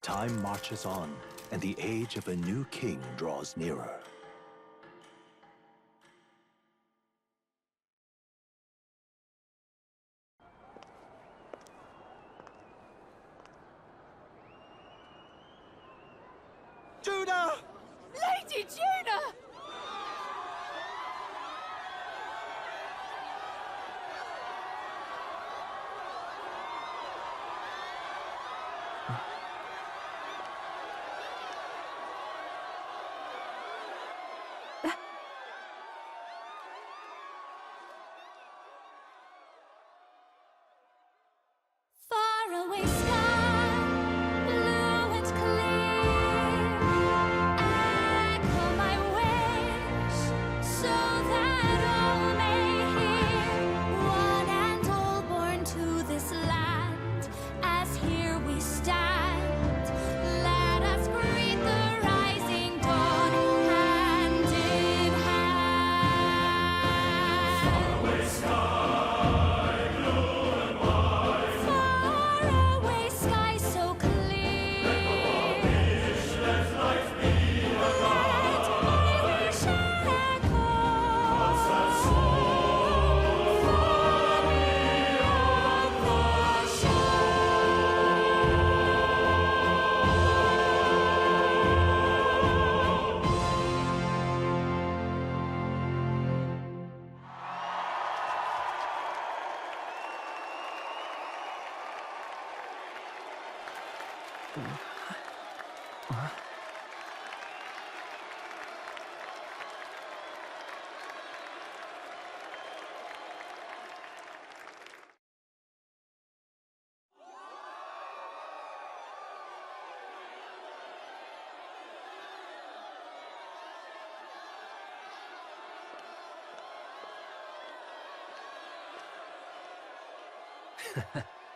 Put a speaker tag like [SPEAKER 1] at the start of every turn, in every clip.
[SPEAKER 1] Time marches on, and the age of a new king draws nearer.
[SPEAKER 2] Judah!
[SPEAKER 3] Lady Judah!
[SPEAKER 4] Faraway sky, blue and clear, echo my wish, so that all may hear. One and all born to this land, as here we stand. Let us greet the rising dawn, hand in hand. Faraway sky. Faraway sky so clear. Let my wish echo. Far beyond the shore.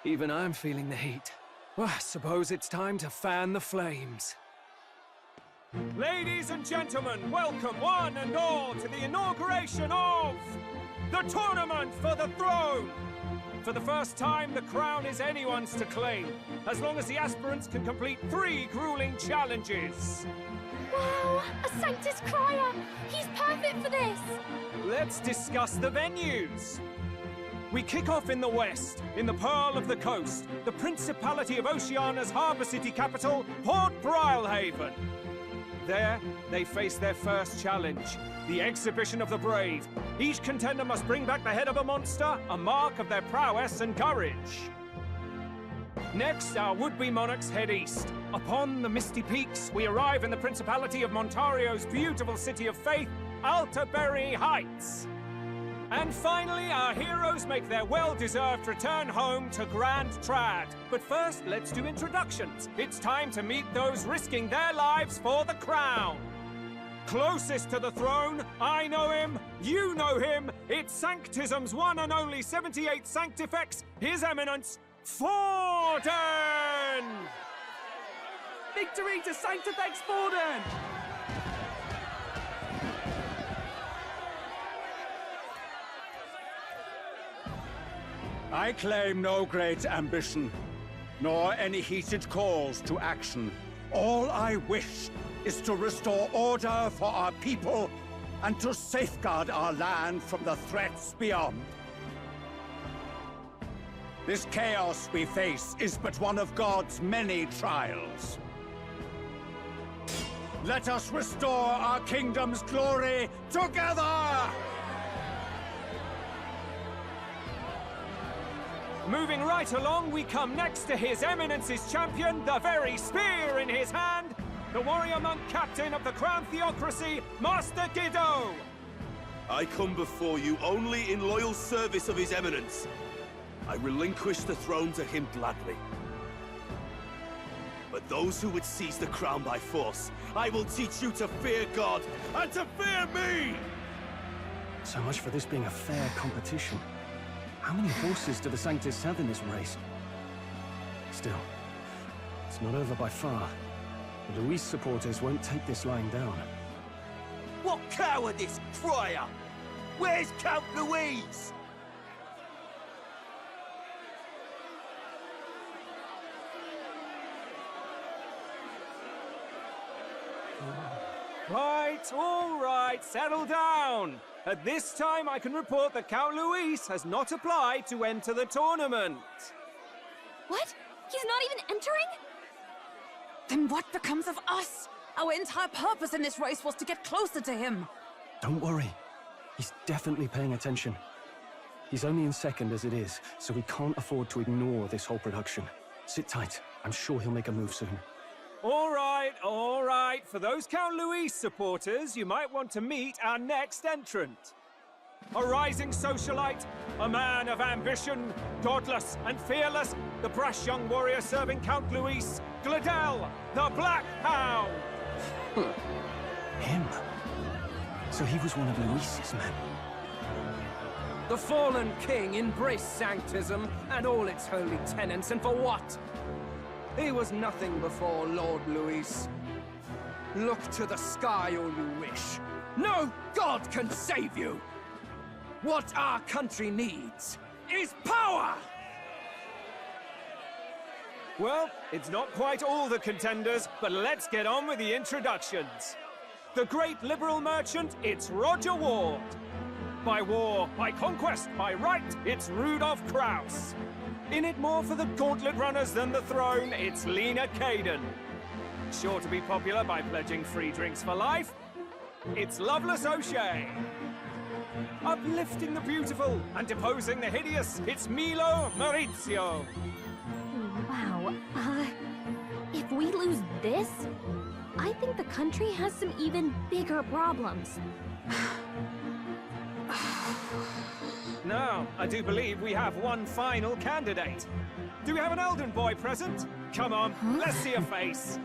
[SPEAKER 2] Even I'm feeling the heat. Well, I suppose it's time to fan the flames. Ladies and gentlemen, welcome one and all to the inauguration of the Tournament for the Throne! For the first time, the crown is anyone's to claim, as long as the aspirants can complete 3 grueling challenges.
[SPEAKER 4] Wow, a Sanctus Crier! He's perfect for this!
[SPEAKER 2] Let's discuss the venues. We kick off in the west, in the Pearl of the Coast, the Principality of Oceania's harbour city capital, Port Brilehaven. There, they face their first challenge, the Exhibition of the Brave. Each contender must bring back the head of a monster, a mark of their prowess and courage. Next, our would-be monarchs head east. Upon the misty peaks, we arrive in the Principality of Montario's beautiful city of faith, Altaberry Heights. And finally, our heroes make their well-deserved return home to Grand Trad. But first, let's do introductions. It's time to meet those risking their lives for the crown. Closest to the throne, I know him, you know him. It's Sanctism's one and only 78 Sanctifex, His Eminence, Forden! Victory to Sanctifex Forden!
[SPEAKER 5] I claim no great ambition, nor any heated calls to action. All I wish is to restore order for our people and to safeguard our land from the threats beyond. This chaos we face is but one of God's many trials. Let us restore our kingdom's glory together!
[SPEAKER 2] Moving right along, we come next to His Eminence's champion, the very spear in his hand, the warrior monk captain of the Crown Theocracy, Master Giddo!
[SPEAKER 6] I come before you only in loyal service of His Eminence. I relinquish the throne to him gladly. But those who would seize the crown by force, I will teach you to fear God and to fear me!
[SPEAKER 2] So much for this being a fair competition. How many horses do the Sanctus have in this race? Still, it's not over by far. The Luis supporters won't take this lying down.
[SPEAKER 6] What cowardice, Friar! Where's Count Louise?
[SPEAKER 2] Right, all right, settle down. At this time, I can report that Count Luis has not applied to enter the tournament.
[SPEAKER 3] What? He's not even entering?
[SPEAKER 7] Then what becomes of us? Our entire purpose in this race was to get closer to him.
[SPEAKER 8] Don't worry. He's definitely paying attention. He's only in second as it is, so we can't afford to ignore this whole production. Sit tight. I'm sure he'll make a move soon.
[SPEAKER 2] All right, all right. For those Count Luis supporters, you might want to meet our next entrant. A rising socialite, a man of ambition, godless and fearless, the brash young warrior serving Count Luis, Gladel, the Black Hound.
[SPEAKER 8] Him? So he was one of Luis's men.
[SPEAKER 9] The fallen king embraced sanctism and all its holy tenets, and for what? He was nothing before Lord Luis. Look to the sky all you wish. No god can save you! What our country needs is power!
[SPEAKER 2] Well, it's not quite all the contenders, but let's get on with the introductions. The great liberal merchant, it's Roger Ward. By war, by conquest, by right, it's Rudolph Kraus. In it more for the gauntlet runners than the throne, it's Lena Caden. Sure to be popular by pledging free drinks for life, it's Loveless O'Shea. Uplifting the beautiful and deposing the hideous, it's Milo Maurizio.
[SPEAKER 3] Wow, if we lose this, I think the country has some even bigger problems.
[SPEAKER 2] Now, I do believe we have one final candidate. Do we have an Elden boy present? Come on, let's see a face.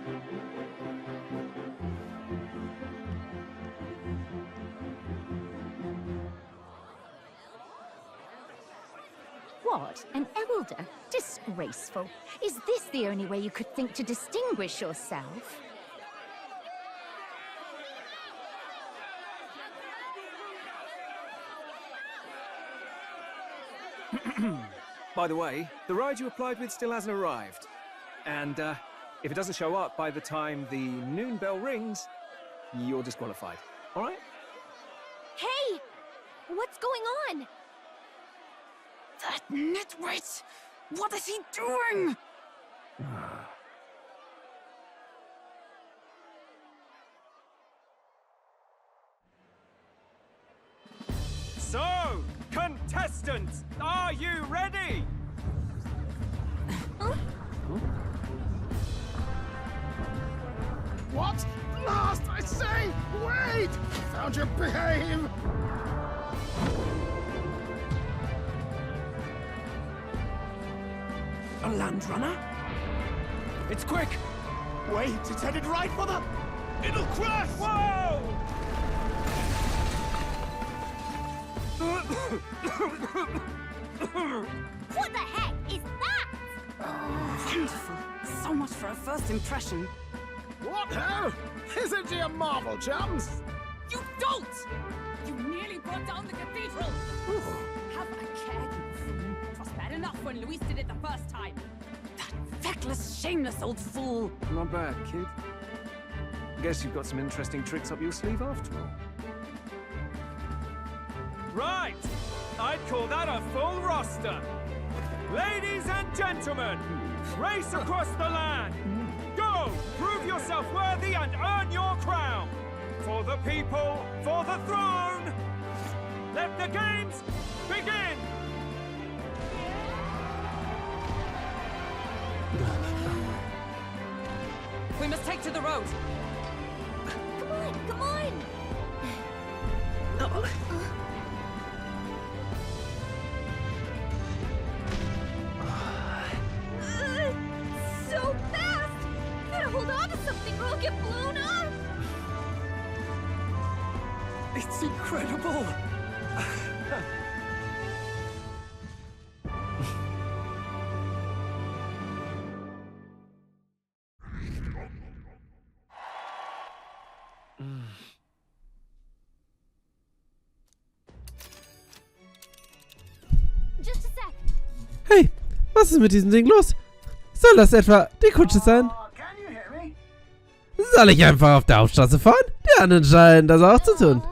[SPEAKER 10] What? An elder? Disgraceful. Is this the only way you could think to distinguish yourself?
[SPEAKER 2] By the way, the ride you applied with still hasn't arrived. And if it doesn't show up by the time the noon bell rings, you're disqualified. All right?
[SPEAKER 3] Hey! What's going on?
[SPEAKER 7] That nitwit! What is he doing?
[SPEAKER 2] So, contestants, are you ready?
[SPEAKER 11] What? Last, I say! Wait! Found your behave!
[SPEAKER 9] A land runner?
[SPEAKER 2] It's quick!
[SPEAKER 11] Wait, it's headed right for the...
[SPEAKER 2] It'll crash! Whoa!
[SPEAKER 3] What the heck is that?
[SPEAKER 7] Wonderful. So much for a first impression.
[SPEAKER 11] What ho? Isn't he a marvel, chums?
[SPEAKER 7] You don't! You nearly brought down the cathedral! Have a care, you fool. It was bad enough when Luis did it the first time. That feckless, shameless old fool.
[SPEAKER 2] Not bad, kid. Guess you've got some interesting tricks up your sleeve after all. Right! I'd call that a full roster. Ladies and gentlemen, race across the land. Go! Prove yourself worthy and earn your crown. For the people, for the throne. Let the games begin!
[SPEAKER 7] We must take to the road.
[SPEAKER 3] Come on, come on! So fast! Gotta hold on to something or I'll get blown up!
[SPEAKER 9] It's incredible!
[SPEAKER 3] Just a sec.
[SPEAKER 12] Hey, was ist mit diesem Ding los? Soll das etwa die Kutsche sein? Soll ich einfach auf der Hauptstraße fahren? Die anderen scheinen das auch zu tun.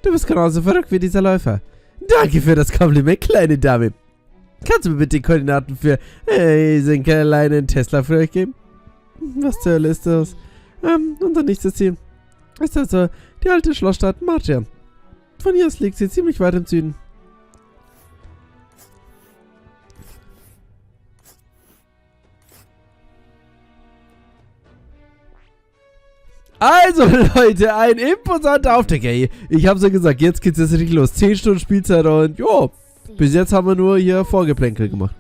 [SPEAKER 12] Du bist genauso verrückt wie dieser Läufer. Danke für das Kompliment, kleine Dame. Kannst du mir bitte die Koordinaten für diesen kleinen Tesla für euch geben? Was zur Hölle ist das? Unser nächstes Ziel ist also die alte Schlossstadt Martia. Von hier aus liegt sie ziemlich weit im Süden. Also Leute, ein imposanter Auftrag, ey. Ich hab's ja gesagt, jetzt geht's jetzt richtig los. 10 Stunden Spielzeit und jo, bis jetzt haben wir nur hier Vorgeplänkel gemacht.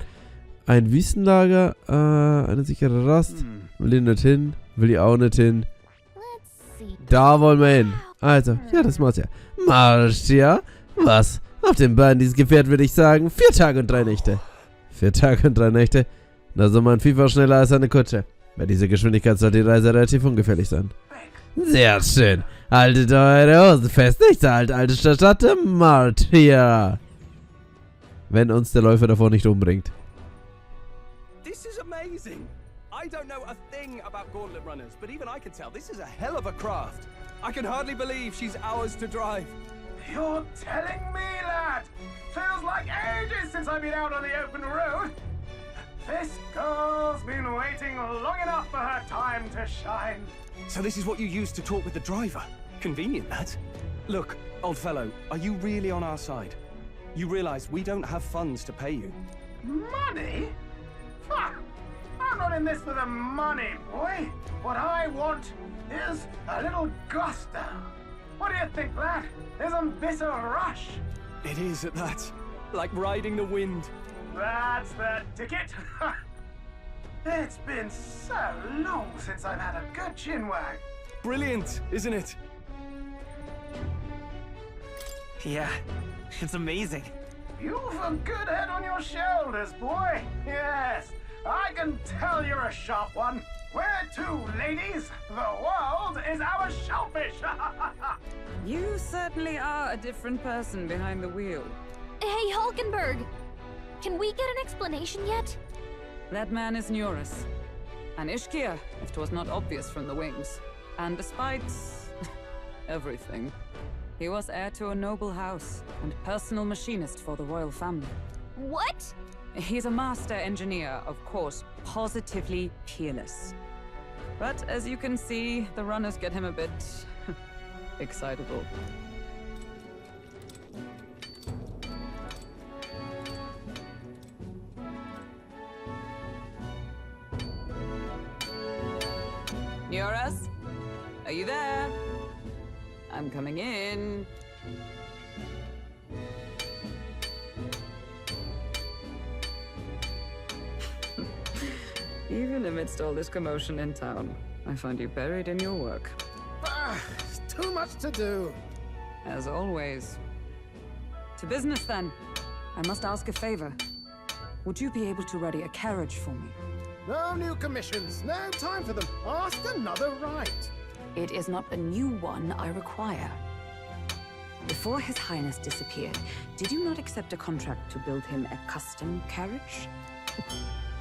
[SPEAKER 12] Ein Wüstenlager, eine sichere Rast. Will ich nicht hin, will ich auch nicht hin. Da wollen wir hin. Also, ja, das war's ja. Martia, was? Auf den Beinen dieses Gefährt würde ich sagen, 4 Tage und 3 Nächte. 4 Tage und 3 Nächte? Da soll man FIFA schneller als eine Kutsche. Bei dieser Geschwindigkeit soll die Reise relativ ungefährlich sein. Sehr schön. Haltet eure Hosen fest, nicht so alt, alte Stadt Martia. Wenn uns der Läufer davor nicht umbringt.
[SPEAKER 9] This is amazing. I don't know a thing about gauntlet runners, but even I can tell this is a hell of a craft. I can hardly believe she's ours to drive.
[SPEAKER 11] You're telling me, lad? Feels like ages since I've been out on the open road. This girl's been waiting long enough for her time to shine.
[SPEAKER 9] So this is what you used to talk with the driver. Convenient, that. Look, old fellow, are you really on our side? You realize we don't have funds to pay you.
[SPEAKER 11] Money? Fuck! I'm not in this for the money, boy. What I want is a little gusto. What do you think, lad? Isn't this a rush?
[SPEAKER 9] It is at that. Like riding the wind.
[SPEAKER 11] That's the ticket. It's been so long since I've had a good chinwag.
[SPEAKER 9] Brilliant, isn't it?
[SPEAKER 13] Yeah, it's amazing.
[SPEAKER 11] You've a good head on your shoulders, boy. Yes, I can tell you're a sharp one. Where to, ladies? The world is our shellfish.
[SPEAKER 7] You certainly are a different person behind the wheel.
[SPEAKER 3] Hey, Hulkenberg! Can we get an explanation yet?
[SPEAKER 7] That man is Neuras. An Ishkia, if 'twas not obvious from the wings. And despite everything, he was heir to a noble house and personal machinist for the royal family.
[SPEAKER 3] What?
[SPEAKER 7] He's a master engineer, of course, positively peerless. But as you can see, the runners get him a bit excitable. Neuras? Are you there? I'm coming in. Even amidst all this commotion in town, I find you buried in your work.
[SPEAKER 11] It's too much to do.
[SPEAKER 7] As always. To business then. I must ask a favor. Would you be able to ready a carriage for me?
[SPEAKER 11] No new commissions, no time for them. Ask another right.
[SPEAKER 10] It is not a new one I require. Before His Highness disappeared, did you not accept a contract to build him a custom carriage?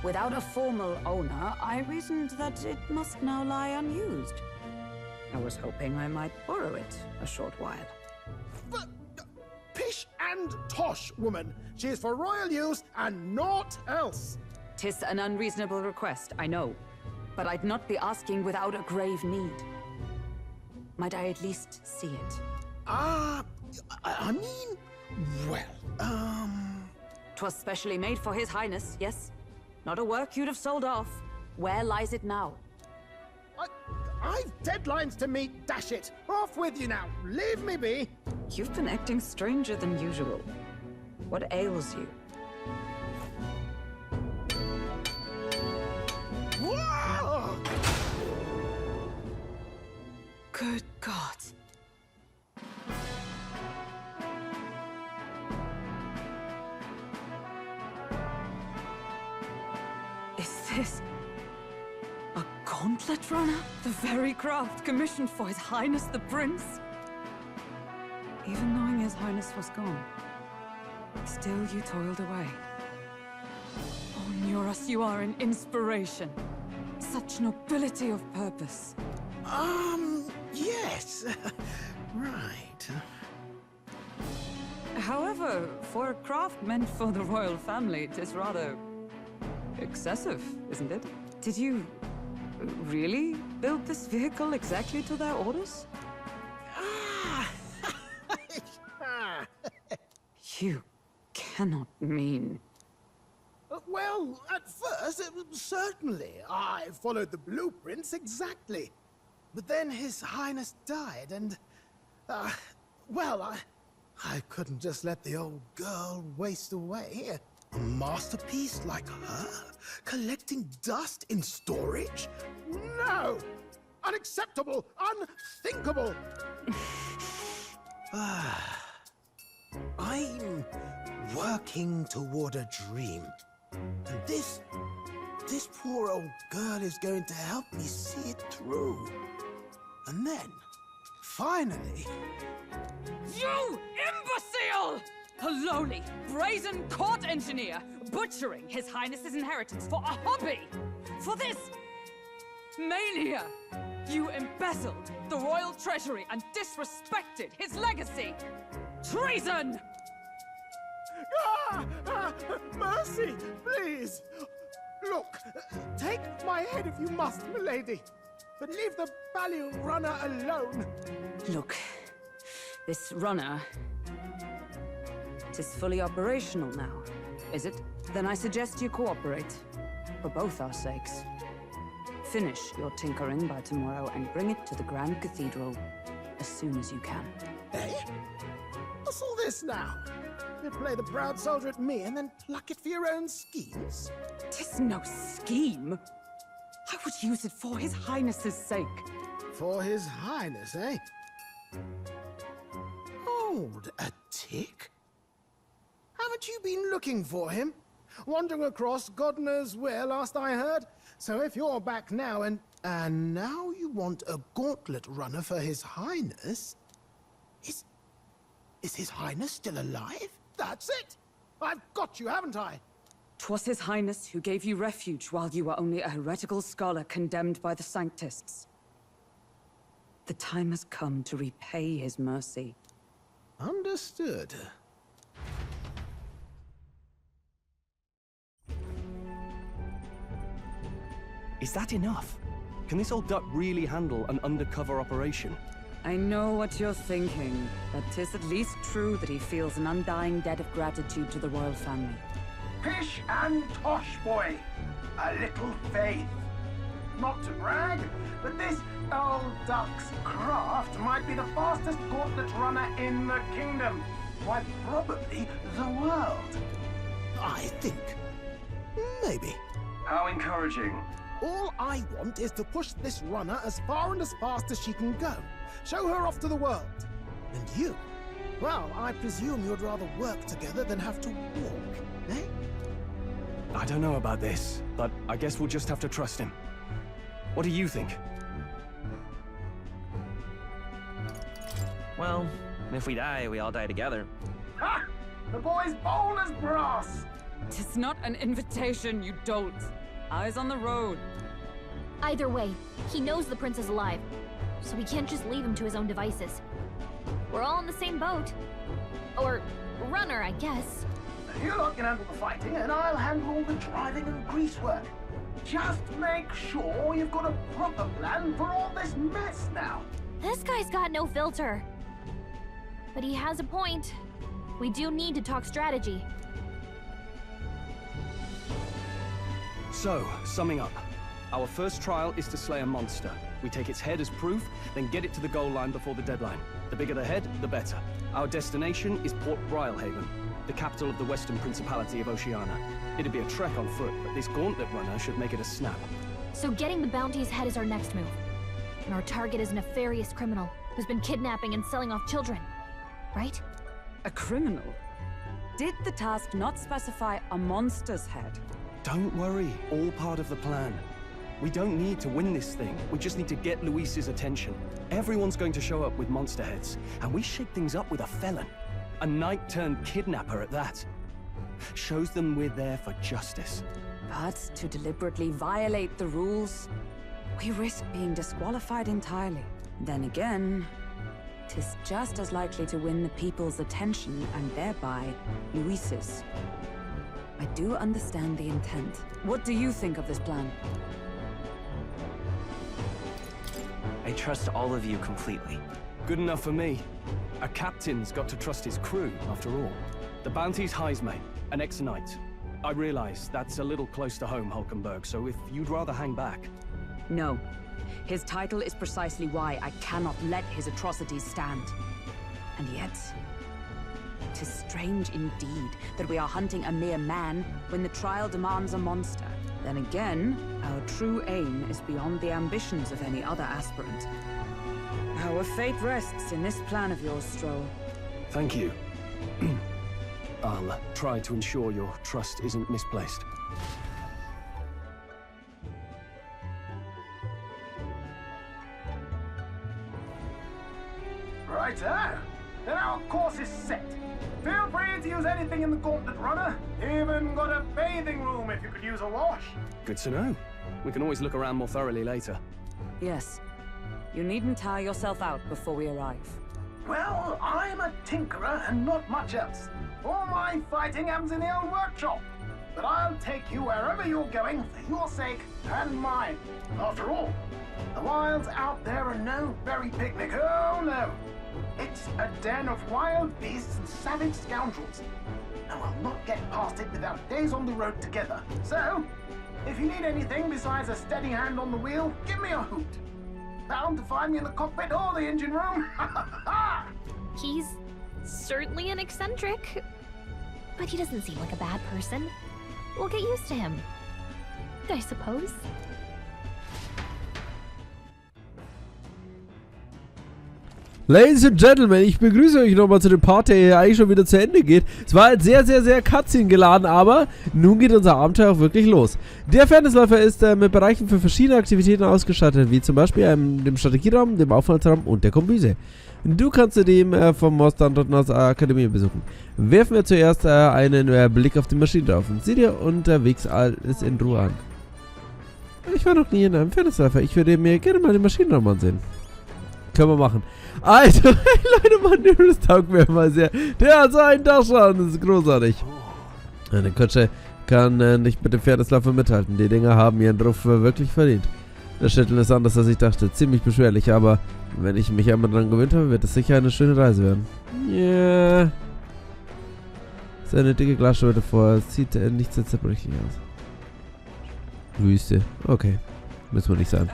[SPEAKER 10] Without a formal owner, I reasoned that it must now lie unused. I was hoping I might borrow it a short while.
[SPEAKER 11] But, pish and tosh, woman. She is for royal use and naught else.
[SPEAKER 10] 'Tis an unreasonable request, I know. But I'd not be asking without a grave need. Might I at least see it?
[SPEAKER 11] I mean, well,
[SPEAKER 10] 'Twas specially made for His Highness, yes? Not a work you'd have sold off. Where lies it now?
[SPEAKER 11] I've deadlines to meet, dash it. Off with you now. Leave me be.
[SPEAKER 7] You've been acting stranger than usual. What ails you?
[SPEAKER 11] Whoa!
[SPEAKER 10] Good God.
[SPEAKER 7] Is this a gauntlet runner? The very craft commissioned for His Highness the Prince? Even knowing His Highness was gone, still you toiled away. Oh, Neuras, you are an inspiration. Such nobility of purpose.
[SPEAKER 11] Yes. Right.
[SPEAKER 10] However, for a craft meant for the royal family, it is rather excessive, isn't it? Did you really build this vehicle exactly to their orders? You cannot mean...
[SPEAKER 11] Well, at first, certainly. I followed the blueprints exactly. But then His Highness died, and... well, I couldn't just let the old girl waste away. A masterpiece like her? Collecting dust in storage? No! Unacceptable! Unthinkable! I'm working toward a dream. And this poor old girl is going to help me see it through. And then, finally...
[SPEAKER 7] You imbecile! A lowly, brazen court engineer butchering His Highness's inheritance for a hobby! For this mania! You embezzled the royal treasury and disrespected his legacy! Treason!
[SPEAKER 11] Mercy, please! Look, take my head if you must, milady. But leave the value runner alone.
[SPEAKER 10] Look, this runner... it is fully operational now, is it? Then I suggest you cooperate, for both our sakes. Finish your tinkering by tomorrow and bring it to the Grand Cathedral as soon as you can.
[SPEAKER 11] Eh? What's all this now? You play the proud soldier at me and then pluck it for your own schemes?
[SPEAKER 10] 'Tis no scheme. I would use it for His Highness's sake.
[SPEAKER 11] For His Highness, eh? Hold a tick. Haven't you been looking for him? Wandering across God knows where, last I heard. So if you're back now and now you want a gauntlet runner for His Highness... Is His Highness still alive? That's it! I've got you, haven't I?
[SPEAKER 10] 'Twas His Highness who gave you refuge while you were only a heretical scholar condemned by the Sanctists. The time has come to repay his mercy.
[SPEAKER 11] Understood.
[SPEAKER 8] Is that enough? Can this old duck really handle an undercover operation?
[SPEAKER 10] I know what you're thinking, but 'tis at least true that he feels an undying debt of gratitude to the royal family.
[SPEAKER 11] Pish and tosh, boy. A little faith. Not to brag, but this old duck's craft might be the fastest gauntlet runner in the kingdom. Why, probably the world. I think. Maybe.
[SPEAKER 14] How encouraging.
[SPEAKER 11] All I want is to push this runner as far and as fast as she can go. Show her off to the world. And you? Well, I presume you'd rather work together than have to walk, eh?
[SPEAKER 8] I don't know about this, but I guess we'll just have to trust him. What do you think?
[SPEAKER 13] Well, if we die, we all die together.
[SPEAKER 11] Ha! The boy's bold as brass!
[SPEAKER 7] 'Tis not an invitation, you dolt. Eyes on the road.
[SPEAKER 3] Either way, he knows the prince is alive, so we can't just leave him to his own devices. We're all in the same boat. Or runner, I guess.
[SPEAKER 11] You lot can handle the fighting, and I'll handle all the driving and greasework. Just make sure you've got a proper plan for all this mess now.
[SPEAKER 3] This guy's got no filter. But he has a point. We do need to talk strategy.
[SPEAKER 8] So, summing up. Our first trial is to slay a monster. We take its head as proof, then get it to the goal line before the deadline. The bigger the head, the better. Our destination is Port Brylehaven, the capital of the Western Principality of Oceania. It'd be a trek on foot, but this gauntlet runner should make it a snap.
[SPEAKER 3] So getting the bounty's head is our next move. And our target is a nefarious criminal who's been kidnapping and selling off children. Right?
[SPEAKER 10] A criminal? Did the task not specify a monster's head?
[SPEAKER 8] Don't worry, all part of the plan. We don't need to win this thing. We just need to get Luis's attention. Everyone's going to show up with monster heads, and we shake things up with a felon. A knight-turned-kidnapper at that. Shows them we're there for justice.
[SPEAKER 10] But to deliberately violate the rules? we risk being disqualified entirely. Then again, 'tis just as likely to win the people's attention and thereby Luis's. I do understand the intent. What do you think of this plan?
[SPEAKER 13] I trust all of you completely.
[SPEAKER 8] Good enough for me. A captain's got to trust his crew, after all. The bounty's Heismay, an ex-knight. I realize that's a little close to home, Hulkenberg, so if you'd rather hang back...
[SPEAKER 10] No. His title is precisely why I cannot let his atrocities stand. And yet, 'tis strange indeed that we are hunting a mere man when the trial demands a monster. Then again, our true aim is beyond the ambitions of any other aspirant. Our fate rests in this plan of yours, Stroll.
[SPEAKER 8] Thank you. I'll try to ensure your trust isn't misplaced.
[SPEAKER 11] Righto. Then our course is set. Feel free to use anything in the gauntlet runner. Even got a bathing room if you could use a wash.
[SPEAKER 8] Good to know. We can always look around more thoroughly later.
[SPEAKER 10] Yes. You needn't tire yourself out before we arrive.
[SPEAKER 11] Well, I'm a tinkerer and not much else. All my fighting happens in the old workshop. But I'll take you wherever you're going for your sake and mine. After all, the wilds out there are no berry picnic. Oh no. It's a den of wild beasts and savage scoundrels. And we'll not get past it without days on the road together. So, if you need anything besides a steady hand on the wheel, give me a hoot. Bound to find me in the cockpit or the engine room.
[SPEAKER 3] He's certainly an eccentric, but he doesn't seem like a bad person. We'll get used to him, I suppose.
[SPEAKER 12] Ladies and Gentlemen, ich begrüße euch nochmal zu dem Part, der hier eigentlich schon wieder zu Ende geht. Es war halt sehr, sehr, sehr Cutscene geladen, aber nun geht unser Abenteuer auch wirklich los. Der Fairnessläufer ist mit Bereichen für verschiedene Aktivitäten ausgestattet, wie zum Beispiel dem Strategieraum, dem Aufenthaltsraum und der Kombüse. Du kannst zudem vom Moor-Standort aus Akademie besuchen. Werfen wir zuerst einen Blick auf die Maschine drauf und sieh dir unterwegs alles in Ruhe an. Ich war noch nie in einem Fairnessläufer. Ich würde mir gerne mal den Maschinenraum ansehen. Können wir machen. Also, Leute, Mann, das taugt mir immer sehr. Der hat so einen Dachschaden, das ist großartig. Eine Kutsche kann nicht mit dem Fairnessläufer mithalten. Die Dinger haben ihren Ruf wirklich verdient. Das Schütteln ist anders, als ich dachte. Ziemlich beschwerlich, aber wenn ich mich einmal dran gewöhnt habe, wird es sicher eine schöne Reise werden. Ja. Yeah. Ist eine dicke Glasscheibe davor. Es sieht nicht so zerbrechlich aus. Wüste. Okay. Müssen wir nicht sein.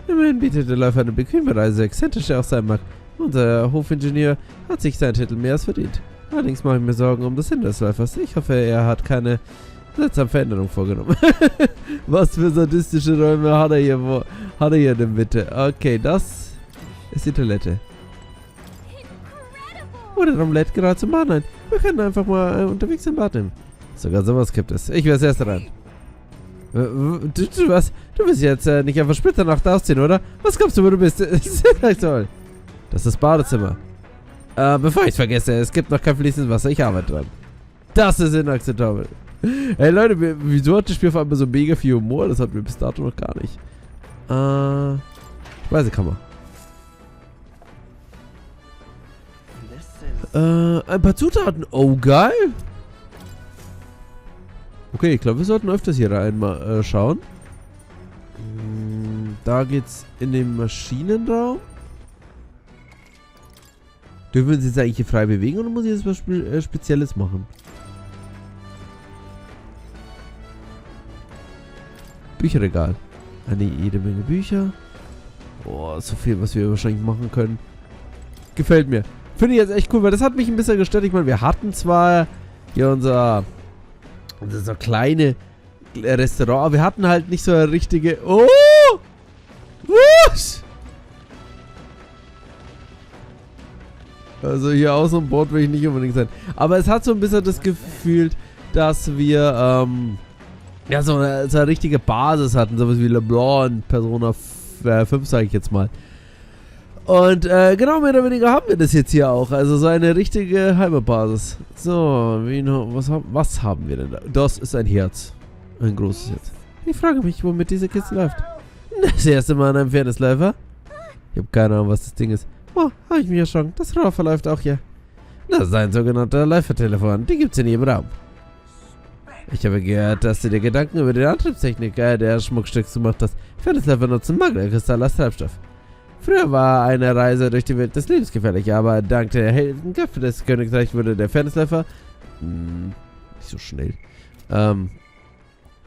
[SPEAKER 12] Immerhin bietet der Läufer eine bequeme Reise, exzentrisch er auch sein mag. Unser Hofingenieur hat sich seinen Titel mehr als verdient. Allerdings mache ich mir Sorgen um das Ende des Läufers. Ich hoffe, er hat keine seltsame Veränderung vorgenommen. Was für sadistische Räume hat er hier? Wo hat er hier denn bitte? Okay, das ist die Toilette. Oh, der Raum lädt gerade zum Bad ein. Wir können einfach mal unterwegs im Bad nehmen. Sogar sowas gibt es. Ich wäre das erste rein. Was? Du willst jetzt nicht einfach Splitternacht ausziehen, oder? Was glaubst du, wo du bist? Das ist echt toll. Das ist das Badezimmer. Bevor ich es vergesse, es gibt noch kein fließendes Wasser. Ich arbeite dran. Das ist inakzeptabel. Hey Leute, wieso hat das Spiel vor allem so mega viel Humor? Das hatten wir bis dato noch gar nicht. Speisekammer. Ein paar Zutaten. Oh, geil. Okay, ich glaube, wir sollten öfters hier rein mal schauen. Da geht's in den Maschinenraum. Dürfen wir uns jetzt eigentlich hier frei bewegen oder muss ich jetzt was Spezielles machen? Bücherregal. Jede Menge Bücher. Oh, so viel, was wir wahrscheinlich machen können. Gefällt mir. Finde ich jetzt echt cool, weil das hat mich ein bisschen gestört. Ich meine, wir hatten zwar hier unser kleine Restaurant, aber wir hatten halt nicht so eine richtige... Oh! Was? Also hier außen an Bord will ich nicht unbedingt sein. Aber es hat so ein bisschen das Gefühl, dass wir ja so eine richtige Basis hatten. Sowas wie LeBlanc und Persona 5, sage ich jetzt mal. Und genau mehr oder weniger haben wir das jetzt hier auch. Also so eine richtige Heimatbasis. So, was haben wir denn da? Das ist ein Herz. Ein großes Herz. Ich frage mich, womit diese Kiste läuft. Das erste Mal an einem Fairnessläufer? Ich habe keine Ahnung, was das Ding ist. Oh, habe ich mich erschrocken. Das Rohr verläuft auch hier. Das ist ein sogenannter Läufertelefon. Die gibt's in jedem Raum. Ich habe gehört, dass du dir Gedanken über die Antriebstechnik der Schmuckstücks gemacht hast. Fairnessläufer nutzen Magnekristall als Treibstoff. Früher war eine Reise durch die Welt des Lebens gefährlich, aber dank der Heldenköpfe des Königreichs wurde der Fairnessläufer nicht so schnell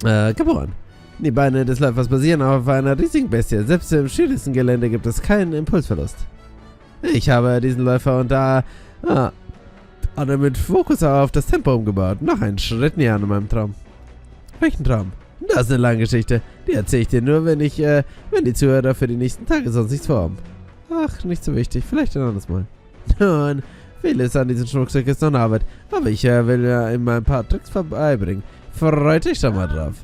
[SPEAKER 12] geboren. Die Beine des Läufers basieren auf einer riesigen Bestie. Selbst im schwierigsten Gelände gibt es keinen Impulsverlust. Ich habe diesen Läufer unter anderem mit Fokus auf das Tempo umgebaut. Noch einen Schritt näher an meinem Traum. Welchen Traum? Das ist eine lange Geschichte. Die erzähle ich dir nur, wenn die Zuhörer für die nächsten Tage sonst nichts vorhaben. Ach, nicht so wichtig. Vielleicht ein anderes Mal. Nun, vieles an diesem Schmuckstück ist noch Arbeit. Aber ich will ja immer ein paar Tricks vorbeibringen. Freut dich schon mal drauf.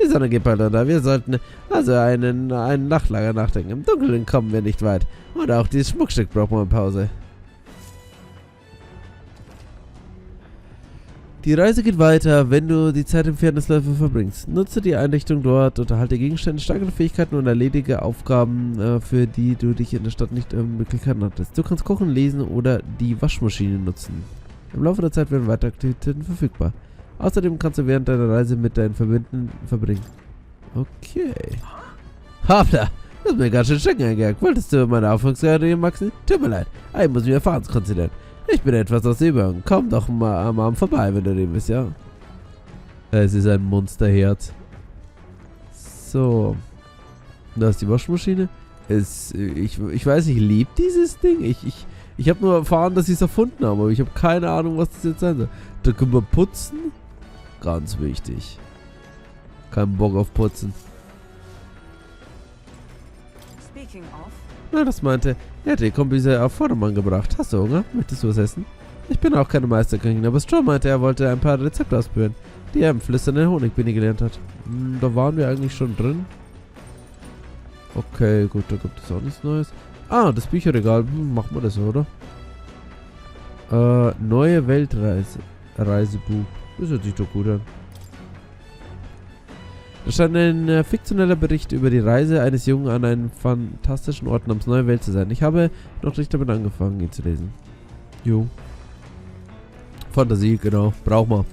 [SPEAKER 12] Die Sonne geht bald unter. Wir sollten also einen Nachtlager nachdenken. Im Dunkeln kommen wir nicht weit. Und auch dieses Schmuckstück braucht mal eine Pause. Die Reise geht weiter, wenn du die Zeit im Fairnessläufer verbringst. Nutze die Einrichtung dort, unterhalte Gegenstände, steigere Fähigkeiten und erledige Aufgaben, für die du dich in der Stadt nicht Möglichkeiten hattest. Du kannst kochen, lesen oder die Waschmaschine nutzen. Im Laufe der Zeit werden weitere Aktivitäten verfügbar. Außerdem kannst du während deiner Reise mit deinen Verbündeten verbringen. Okay. Hoppla, du hast mir ganz schön Stecken eingejagt. Wolltest du meine Aufmerksamkeit maxen? Tut mir leid, ich muss mich auf Fahrens konzentrieren. Ich bin etwas aus der Übung. Komm doch mal am Abend vorbei, wenn du den bist, ja? Es ist ein Monsterherz. So. Da ist die Waschmaschine. Ich weiß nicht, liebt dieses Ding? Ich habe nur erfahren, dass sie es erfunden haben, aber ich habe keine Ahnung, was das jetzt sein soll. Da können wir putzen. Ganz wichtig. Kein Bock auf Putzen. Na, das meinte, er hat die Kombise auf Vordermann gebracht. Hast du Hunger? Möchtest du was essen? Ich bin auch keine Meisterköchin, aber Straw meinte, er wollte ein paar Rezepte ausprobieren, die er im flüsternden Honigbiene gelernt hat. Da waren wir eigentlich schon drin. Okay, gut, da gibt es auch nichts Neues. Ah, das Bücherregal. Machen wir das so, oder? Neue Weltreise. Reisebuch. Das hört sich doch gut an. Da stand ein fiktioneller Bericht über die Reise eines Jungen an einen fantastischen Ort namens Neue Welt zu sein. Ich habe noch nicht damit angefangen, ihn zu lesen. Jo. Fantasie, genau. Braucht man.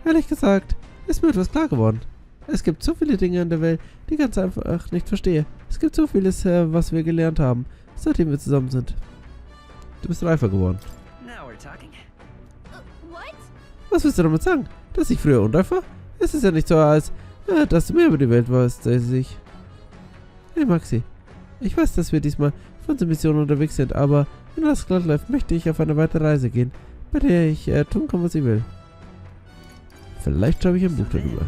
[SPEAKER 12] Ehrlich gesagt, ist mir etwas klar geworden. Es gibt so viele Dinge in der Welt, die ich ganz einfach nicht verstehe. Es gibt so vieles, was wir gelernt haben, seitdem wir zusammen sind. Du bist reifer geworden. Was willst du damit sagen? Dass ich früher unreif war? Es ist ja nicht so, als dass du mehr über die Welt weißt, als ich. Hey Maxi, ich weiß, dass wir diesmal für unsere Mission unterwegs sind, aber wenn alles glatt läuft, möchte ich auf eine weitere Reise gehen, bei der ich tun kann, was ich will. Vielleicht schreibe ich ein Buch darüber.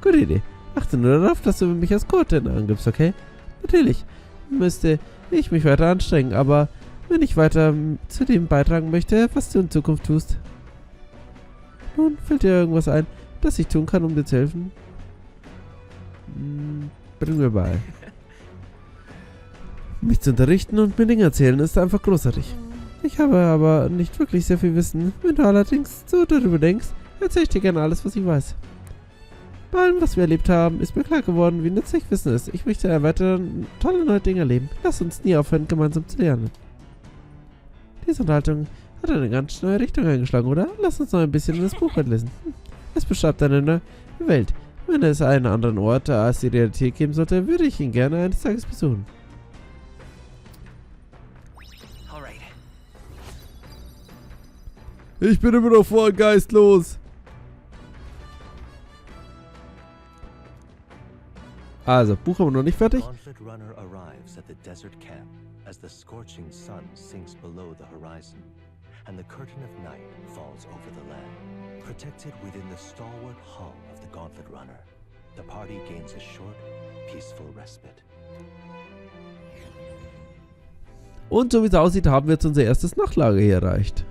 [SPEAKER 12] Gute Idee. Achte nur darauf, dass du mich als Co-Attendant angibst, okay? Natürlich müsste ich mich weiter anstrengen, aber wenn ich weiter zu dem beitragen möchte, was du in Zukunft tust. Nun, fällt dir irgendwas ein, das ich tun kann, um dir zu helfen? Bring mir bei. Mich zu unterrichten und mir Dinge erzählen ist einfach großartig. Ich habe aber nicht wirklich sehr viel Wissen. Wenn du allerdings so darüber denkst, erzähle ich dir gerne alles, was ich weiß. Bei allem, was wir erlebt haben, ist mir klar geworden, wie nützlich Wissen ist. Ich möchte weiter tolle neue Dinge erleben. Lass uns nie aufhören, gemeinsam zu lernen. Diese Unterhaltung hat eine ganz neue Richtung eingeschlagen, oder? Lass uns noch ein bisschen in das Buch lesen. Es beschreibt eine neue Welt. Wenn es einen anderen Ort als die Realität geben sollte, würde ich ihn gerne eines Tages besuchen. Ich bin immer noch voll geistlos. Also, Buch haben wir noch nicht fertig.
[SPEAKER 1] Gauntlet Runner arrives at the desert camp as the scorching sun sinks below the horizon and the curtain of night falls over the land. Protected within the stalwart hull of the Gauntlet Runner, the party gains a short, peaceful respite.
[SPEAKER 12] Und so wie es aussieht, haben wir jetzt unser erstes Nachtlager hier erreicht.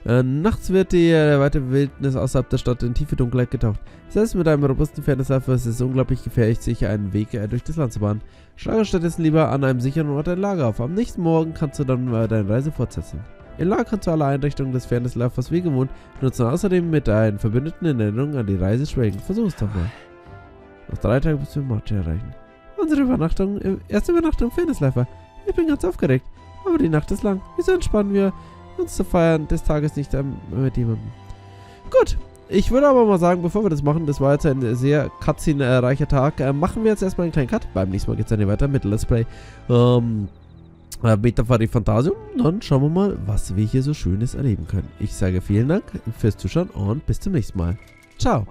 [SPEAKER 12] Nachts wird die weite Wildnis außerhalb der Stadt in tiefe Dunkelheit getaucht. Selbst mit einem robusten Fairnesswerfer ist es unglaublich gefährlich, sich einen Weg durch das Land zu bahnen. Schlage stattdessen lieber an einem sicheren Ort ein Lager auf. Am nächsten Morgen kannst du dann deine Reise fortsetzen. Im Lager kannst du alle Einrichtungen des Fairnesswerfers wie gewohnt nutzen, außerdem mit deinen Verbündeten in Erinnerung an die Reise schwelgen. Versuch es doch mal. Nach 3 Tagen bist du im March erreichen. Unsere erste Übernachtung im Fairnesswerfer. Ich bin ganz aufgeregt, aber die Nacht ist lang. Wieso entspannen wir uns zu feiern des Tages nicht mit jemandem? Gut, ich würde aber mal sagen, bevor wir das machen, das war jetzt ein sehr cutscene-reicher Tag, machen wir jetzt erstmal einen kleinen Cut. Beim nächsten Mal geht es dann hier weiter mit Let's Play Beta von ReFantazio. Dann schauen wir mal, was wir hier so Schönes erleben können. Ich sage vielen Dank fürs Zuschauen und bis zum nächsten Mal. Ciao.